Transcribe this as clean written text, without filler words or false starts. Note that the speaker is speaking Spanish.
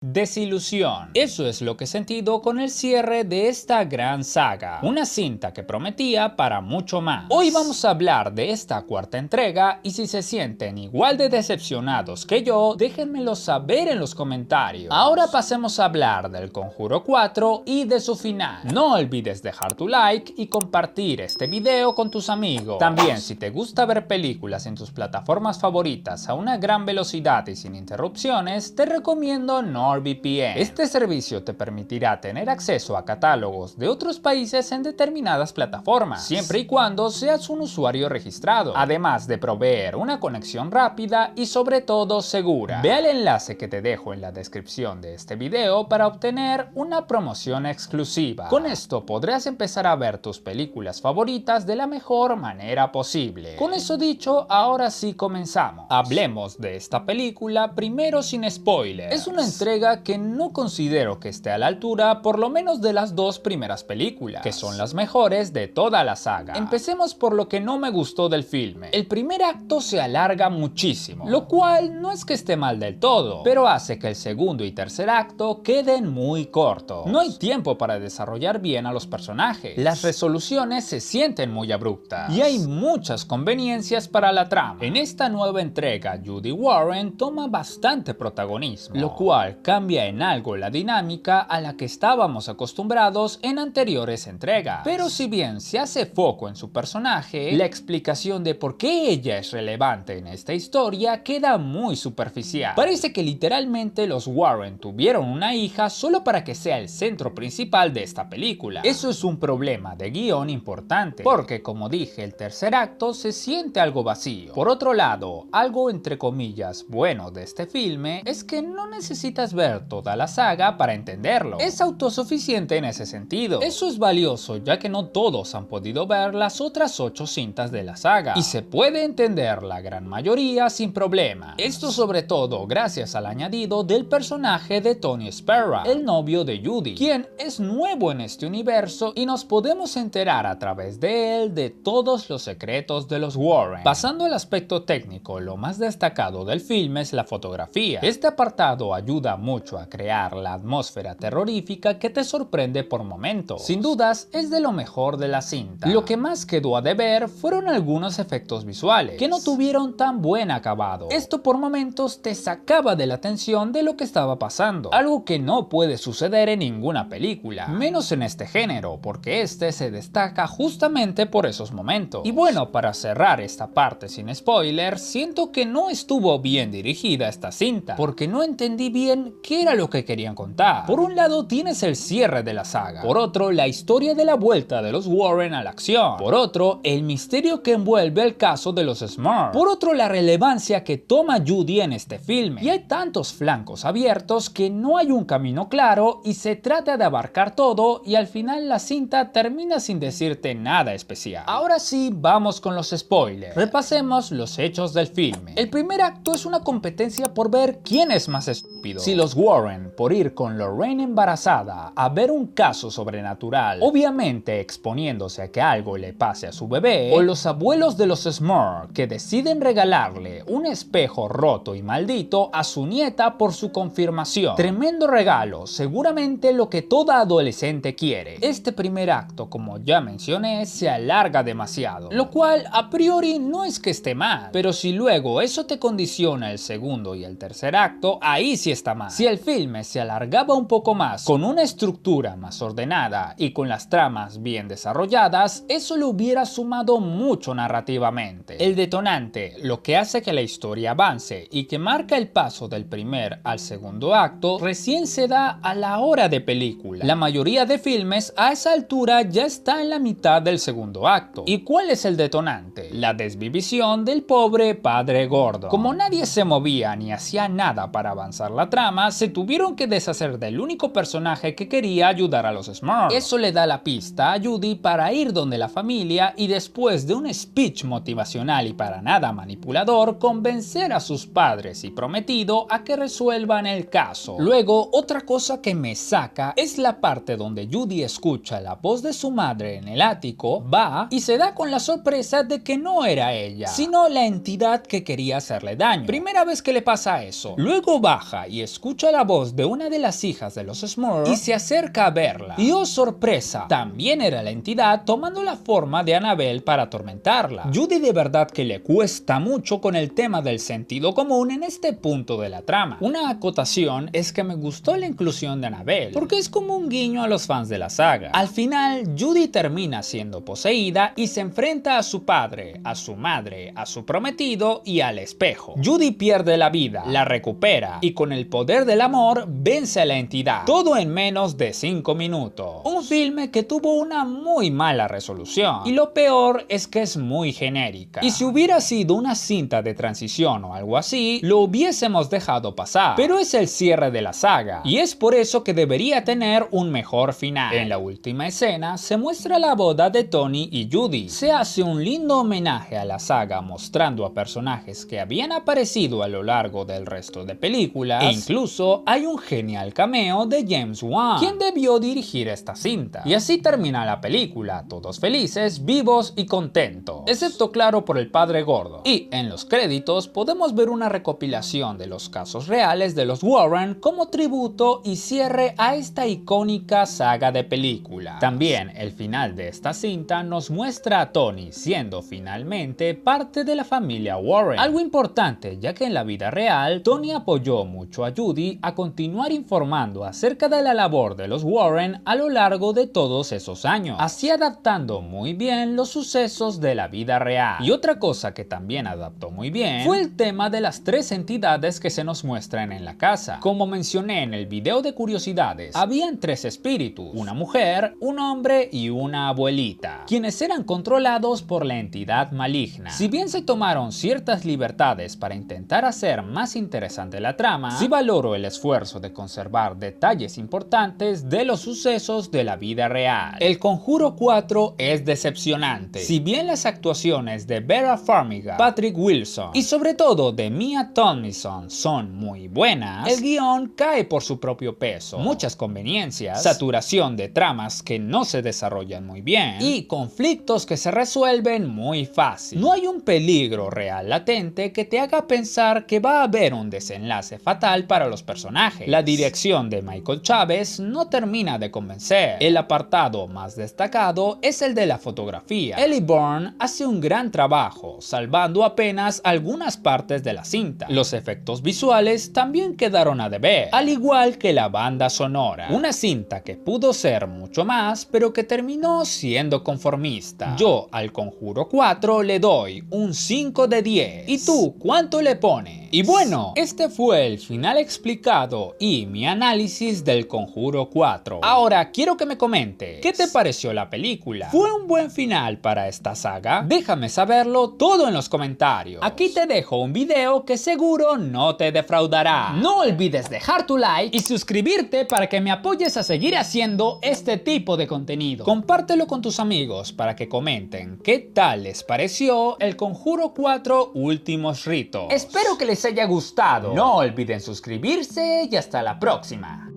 Desilusión. Eso es lo que he sentido con el cierre de esta gran saga, una cinta que prometía para mucho más. Hoy vamos a hablar de esta cuarta entrega y si se sienten igual de decepcionados que yo, déjenmelo saber en los comentarios. Ahora pasemos a hablar del Conjuro 4 y de su final. No olvides dejar tu like y compartir este video con tus amigos. También, si te gusta ver películas en tus plataformas favoritas a una gran velocidad y sin interrupciones, te recomiendo NordVPN. Este servicio te permitirá tener acceso a catálogos de otros países en determinadas plataformas, siempre y cuando seas un usuario registrado, además de proveer una conexión rápida y sobre todo segura. Ve al enlace que te dejo en la descripción de este video para obtener una promoción exclusiva. Con esto podrás empezar a ver tus películas favoritas de la mejor manera posible. Con eso dicho, ahora sí comenzamos. Hablemos de esta película primero sin spoilers. Es una entrega que no considero que esté a la altura por lo menos de las dos primeras películas, que son las mejores de toda la saga. Empecemos por lo que no me gustó del filme. El primer acto se alarga muchísimo, lo cual no es que esté mal del todo, pero hace que el segundo y tercer acto queden muy cortos. No hay tiempo para desarrollar bien a los personajes, las resoluciones se sienten muy abruptas y hay muchas conveniencias para la trama. En esta nueva entrega, Judy Warren toma bastante protagonismo, lo cual cambia en algo la dinámica a la que estábamos acostumbrados en anteriores entregas. Pero si bien se hace foco en su personaje, la explicación de por qué ella es relevante en esta historia queda muy superficial. Parece que literalmente los Warren tuvieron una hija solo para que sea el centro principal de esta película. Eso es un problema de guión importante, porque como dije, el tercer acto se siente algo vacío. Por otro lado, algo entre comillas bueno de este filme es que no necesitas ver toda la saga para entenderlo. Es autosuficiente en ese sentido. Eso es valioso ya que no todos han podido ver las otras 8 cintas de la saga y se puede entender la gran mayoría sin problema. Esto sobre todo gracias al añadido del personaje de Tony Sparrow, el novio de Judy, quien es nuevo en este universo y nos podemos enterar a través de él de todos los secretos de los Warren. Pasando al aspecto técnico, lo más destacado del filme es la fotografía. Este apartado ayuda mucho a crear la atmósfera terrorífica que te sorprende por momentos. Sin dudas, es de lo mejor de la cinta. Lo que más quedó a deber fueron algunos efectos visuales, que no tuvieron tan buen acabado. Esto por momentos te sacaba de la atención de lo que estaba pasando, algo que no puede suceder en ninguna película, menos en este género, porque este se destaca justamente por esos momentos. Y bueno, para cerrar esta parte sin spoiler, siento que no estuvo bien dirigida esta cinta, porque no entendí bien qué era lo que querían contar. Por un lado tienes el cierre de la saga, por otro la historia de la vuelta de los Warren a la acción, por otro el misterio que envuelve el caso de los Smurfs, por otro la relevancia que toma Judy en este filme, y hay tantos flancos abiertos que no hay un camino claro y se trata de abarcar todo y al final la cinta termina sin decirte nada especial. Ahora sí, vamos con los spoilers. Repasemos los hechos del filme. El primer acto es una competencia por ver quién es más estúpido. Si los Warren, por ir con Lorraine embarazada a ver un caso sobrenatural, obviamente exponiéndose a que algo le pase a su bebé, o los abuelos de los Smurfs que deciden regalarle un espejo roto y maldito a su nieta por su confirmación. Tremendo regalo, seguramente lo que toda adolescente quiere. Este primer acto, como ya mencioné, se alarga demasiado, lo cual a priori no es que esté mal, pero si luego eso te condiciona el segundo y el tercer acto, ahí sí está mal. Si el filme se alargaba un poco más, con una estructura más ordenada y con las tramas bien desarrolladas, eso le hubiera sumado mucho narrativamente. El detonante, lo que hace que la historia avance y que marca el paso del primer al segundo acto, recién se da a la hora de película. La mayoría de filmes a esa altura ya está en la mitad del segundo acto. ¿Y cuál es el detonante? La desvivisión del pobre padre Gordon. Como nadie se movía ni hacía nada para avanzar la trama, se tuvieron que deshacer del único personaje que quería ayudar a los Smurfs. Eso le da la pista a Judy para ir donde la familia y después de un speech motivacional y para nada manipulador, convencer a sus padres y prometido a que resuelvan el caso. Luego, otra cosa que me saca es la parte donde Judy escucha la voz de su madre en el ático, va y se da con la sorpresa de que no era ella, sino la entidad que quería hacerle daño. Primera vez que le pasa eso. Luego baja y escucha escucha la voz de una de las hijas de los Smurfs y se acerca a verla. Y oh sorpresa, también era la entidad tomando la forma de Annabelle para atormentarla. Judy de verdad que le cuesta mucho con el tema del sentido común en este punto de la trama. Una acotación es que me gustó la inclusión de Annabelle, porque es como un guiño a los fans de la saga. Al final, Judy termina siendo poseída y se enfrenta a su padre, a su madre, a su prometido y al espejo. Judy pierde la vida, la recupera y con el poder del amor vence a la entidad. Todo en menos de 5 minutos. Un filme que tuvo una muy mala resolución y lo peor es que es muy genérica. Y si hubiera sido una cinta de transición o algo así, lo hubiésemos dejado pasar. Pero es el cierre de la saga y es por eso que debería tener un mejor final. En la última escena se muestra la boda de Tony y Judy. Se hace un lindo homenaje a la saga mostrando a personajes que habían aparecido a lo largo del resto de películas e incluso hay un genial cameo de James Wan, quien debió dirigir esta cinta. Y así termina la película, todos felices, vivos y contentos, excepto claro por el padre gordo. Y en los créditos podemos ver una recopilación de los casos reales de los Warren como tributo y cierre a esta icónica saga de películas. También el final de esta cinta nos muestra a Tony siendo finalmente parte de la familia Warren. Algo importante, ya que en la vida real Tony apoyó mucho a Judy a continuar informando acerca de la labor de los Warren a lo largo de todos esos años, así adaptando muy bien los sucesos de la vida real. Y otra cosa que también adaptó muy bien fue el tema de las 3 entidades que se nos muestran en la casa. Como mencioné en el video de curiosidades, habían 3 espíritus, una mujer, un hombre y una abuelita, quienes eran controlados por la entidad maligna. Si bien se tomaron ciertas libertades para intentar hacer más interesante la trama, sí valoro el esfuerzo de conservar detalles importantes de los sucesos de la vida real. El Conjuro 4 es decepcionante. Si bien las actuaciones de Vera Farmiga, Patrick Wilson y sobre todo de Mia Tomlinson son muy buenas, el guión cae por su propio peso. Muchas conveniencias, saturación de tramas que no se desarrollan muy bien y conflictos que se resuelven muy fácil. No hay un peligro real latente que te haga pensar que va a haber un desenlace fatal para los personajes. La dirección de Michael Chávez no termina de convencer. El apartado más destacado es el de la fotografía. Ellie Bourne hace un gran trabajo, salvando apenas algunas partes de la cinta. Los efectos visuales también quedaron a deber, al igual que la banda sonora. Una cinta que pudo ser mucho más, pero que terminó siendo conformista. Yo al Conjuro 4 le doy un 5 de 10. ¿Y tú cuánto le pones? Y bueno, este fue el final explicado y mi análisis del Conjuro 4. Ahora quiero que me comentes, ¿qué te pareció la película? ¿Fue un buen final para esta saga? Déjame saberlo todo en los comentarios. Aquí te dejo un video que seguro no te defraudará. No olvides dejar tu like y suscribirte para que me apoyes a seguir haciendo este tipo de contenido. Compártelo con tus amigos para que comenten qué tal les pareció el Conjuro 4 Últimos Ritos. Espero que les haya gustado. No olviden suscribirse y hasta la próxima.